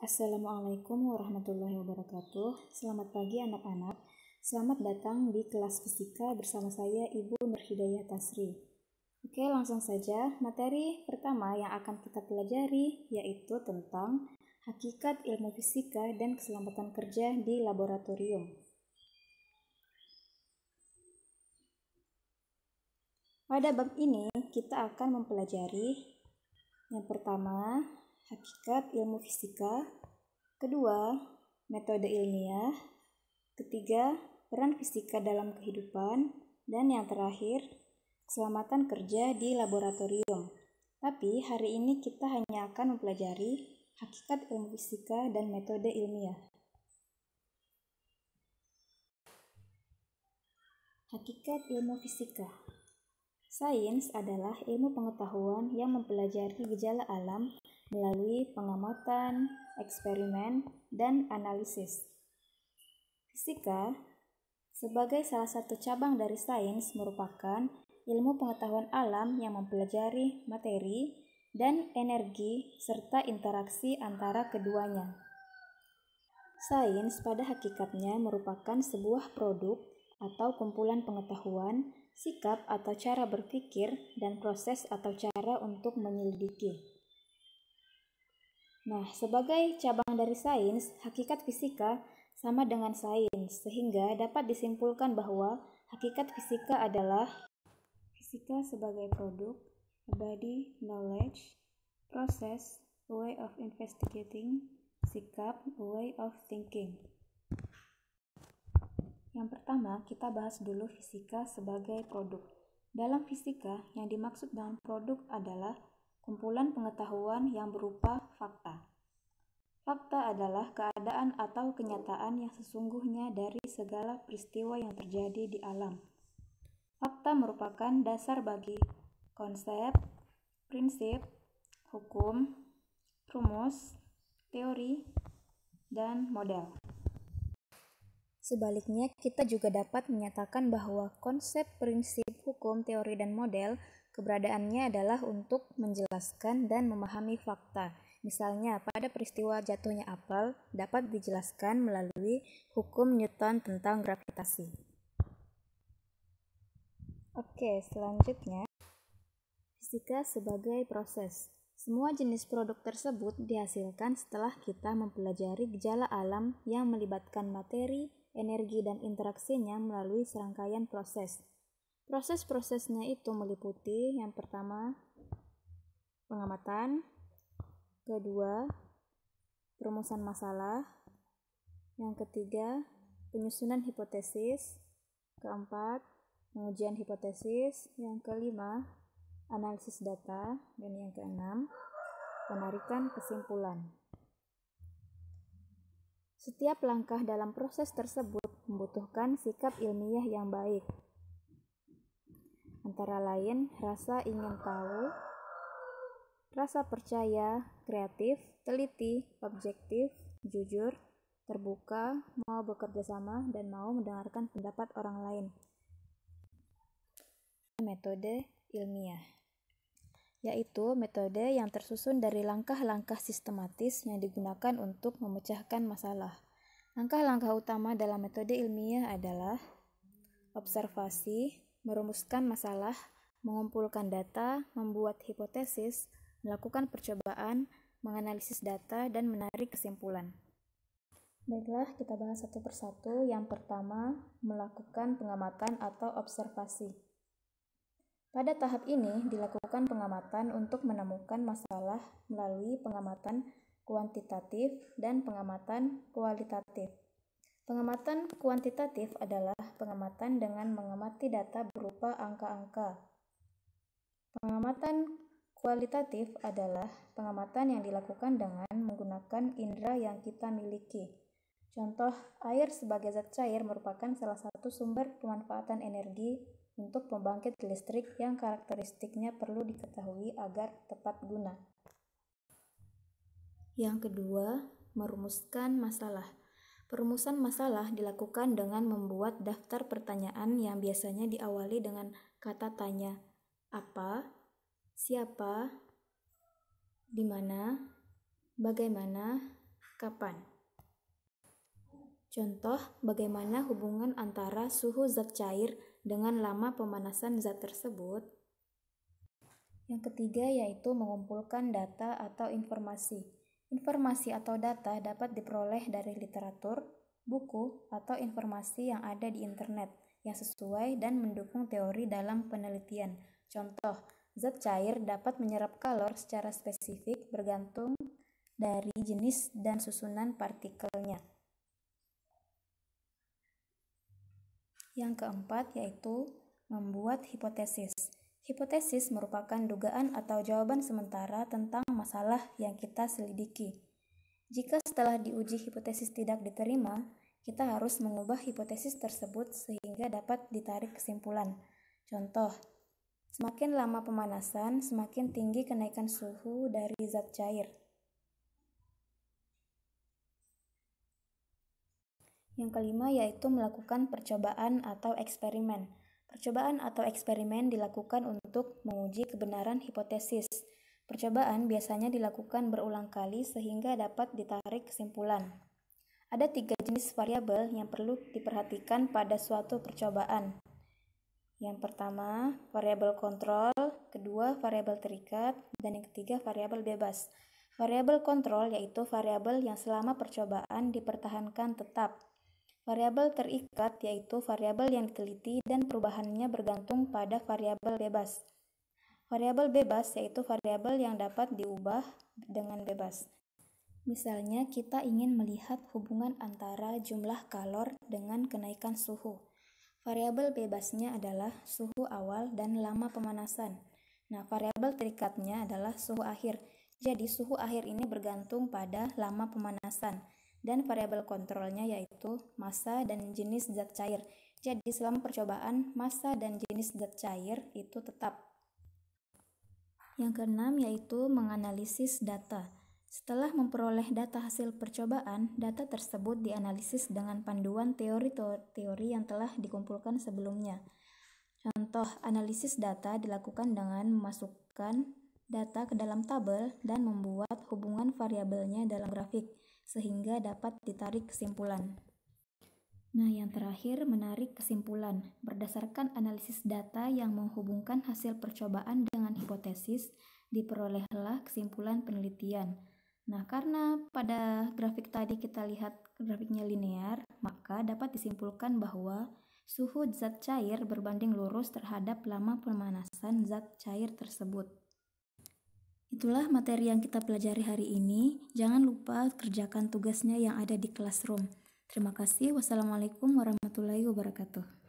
Assalamualaikum warahmatullahi wabarakatuh. Selamat pagi anak-anak. Selamat datang di kelas fisika bersama saya Ibu Nurhidayah Tasri. Oke, langsung saja. Materi pertama yang akan kita pelajari yaitu tentang hakikat ilmu fisika dan keselamatan kerja di laboratorium. Pada bab ini kita akan mempelajari yang pertama, hakikat ilmu fisika, kedua, metode ilmiah, ketiga, peran fisika dalam kehidupan, dan yang terakhir, keselamatan kerja di laboratorium. Tapi hari ini kita hanya akan mempelajari hakikat ilmu fisika dan metode ilmiah. Hakikat ilmu fisika. Sains adalah ilmu pengetahuan yang mempelajari gejala alam melalui pengamatan, eksperimen, dan analisis. Fisika, sebagai salah satu cabang dari sains, merupakan ilmu pengetahuan alam yang mempelajari materi dan energi serta interaksi antara keduanya. Sains pada hakikatnya merupakan sebuah produk atau kumpulan pengetahuan, sikap atau cara berpikir, dan proses atau cara untuk menyelidiki. Nah, sebagai cabang dari sains, hakikat fisika sama dengan sains, sehingga dapat disimpulkan bahwa hakikat fisika adalah fisika sebagai produk, a body, knowledge, process, a way of investigating, sikap, a way of thinking. Yang pertama, kita bahas dulu fisika sebagai produk. Dalam fisika, yang dimaksud dengan produk adalah kumpulan pengetahuan yang berupa fakta. Fakta adalah keadaan atau kenyataan yang sesungguhnya dari segala peristiwa yang terjadi di alam. Fakta merupakan dasar bagi konsep, prinsip, hukum, rumus, teori, dan model. Sebaliknya, kita juga dapat menyatakan bahwa konsep, prinsip, hukum, teori, dan model keberadaannya adalah untuk menjelaskan dan memahami fakta. Misalnya, pada peristiwa jatuhnya apel dapat dijelaskan melalui hukum Newton tentang gravitasi. Oke, selanjutnya, fisika sebagai proses. Semua jenis produk tersebut dihasilkan setelah kita mempelajari gejala alam yang melibatkan materi, energi, dan interaksinya melalui serangkaian proses. Proses-prosesnya itu meliputi yang pertama, pengamatan, kedua, perumusan masalah, yang ketiga, penyusunan hipotesis, keempat, pengujian hipotesis, yang kelima, analisis data, dan yang keenam, penarikan kesimpulan. Setiap langkah dalam proses tersebut membutuhkan sikap ilmiah yang baik. Antara lain, rasa ingin tahu, rasa percaya, kreatif, teliti, objektif, jujur, terbuka, mau bekerja sama, dan mau mendengarkan pendapat orang lain. Metode ilmiah, yaitu metode yang tersusun dari langkah-langkah sistematis yang digunakan untuk memecahkan masalah. Langkah-langkah utama dalam metode ilmiah adalah observasi, merumuskan masalah, mengumpulkan data, membuat hipotesis, melakukan percobaan, menganalisis data, dan menarik kesimpulan. Baiklah, kita bahas satu persatu. Yang pertama, melakukan pengamatan atau observasi. Pada tahap ini dilakukan pengamatan untuk menemukan masalah melalui pengamatan kuantitatif dan pengamatan kualitatif. Pengamatan kuantitatif adalah pengamatan dengan mengamati data berupa angka-angka. Pengamatan kualitatif adalah pengamatan yang dilakukan dengan menggunakan indera yang kita miliki. Contoh, air sebagai zat cair merupakan salah satu sumber pemanfaatan energi untuk pembangkit listrik yang karakteristiknya perlu diketahui agar tepat guna. Yang kedua, merumuskan masalah. Perumusan masalah dilakukan dengan membuat daftar pertanyaan yang biasanya diawali dengan kata tanya, apa, siapa, di mana, bagaimana, kapan. Contoh, bagaimana hubungan antara suhu zat cair dengan lama pemanasan zat tersebut. Yang ketiga yaitu mengumpulkan data atau informasi. Informasi atau data dapat diperoleh dari literatur, buku, atau informasi yang ada di internet yang sesuai dan mendukung teori dalam penelitian. Contoh, zat cair dapat menyerap kalor secara spesifik bergantung dari jenis dan susunan partikelnya. Yang keempat yaitu membuat hipotesis. Hipotesis merupakan dugaan atau jawaban sementara tentang masalah yang kita selidiki. Jika setelah diuji hipotesis tidak diterima, kita harus mengubah hipotesis tersebut sehingga dapat ditarik kesimpulan. Contoh, semakin lama pemanasan, semakin tinggi kenaikan suhu dari zat cair. Yang kelima yaitu melakukan percobaan atau eksperimen. Percobaan atau eksperimen dilakukan untuk menguji kebenaran hipotesis. Percobaan biasanya dilakukan berulang kali sehingga dapat ditarik kesimpulan. Ada 3 jenis variabel yang perlu diperhatikan pada suatu percobaan. Yang pertama, variabel kontrol, kedua, variabel terikat, dan yang ketiga, variabel bebas. Variabel kontrol yaitu variabel yang selama percobaan dipertahankan tetap. Variabel terikat yaitu variabel yang diteliti dan perubahannya bergantung pada variabel bebas. Variabel bebas yaitu variabel yang dapat diubah dengan bebas. Misalnya, kita ingin melihat hubungan antara jumlah kalor dengan kenaikan suhu. Variabel bebasnya adalah suhu awal dan lama pemanasan. Nah, variabel terikatnya adalah suhu akhir. Jadi, suhu akhir ini bergantung pada lama pemanasan. Dan variabel kontrolnya yaitu massa dan jenis zat cair. Jadi, selama percobaan, massa dan jenis zat cair itu tetap. Yang keenam yaitu menganalisis data. Setelah memperoleh data hasil percobaan, data tersebut dianalisis dengan panduan teori-teori yang telah dikumpulkan sebelumnya. Contoh, analisis data dilakukan dengan memasukkan data ke dalam tabel dan membuat hubungan variabelnya dalam grafik, sehingga dapat ditarik kesimpulan. Nah, yang terakhir, menarik kesimpulan. Berdasarkan analisis data yang menghubungkan hasil percobaan dengan hipotesis, diperolehlah kesimpulan penelitian. Nah, karena pada grafik tadi kita lihat grafiknya linear, maka dapat disimpulkan bahwa suhu zat cair berbanding lurus terhadap lama pemanasan zat cair tersebut. Itulah materi yang kita pelajari hari ini. Jangan lupa kerjakan tugasnya yang ada di Classroom. Terima kasih. Wassalamualaikum warahmatullahi wabarakatuh.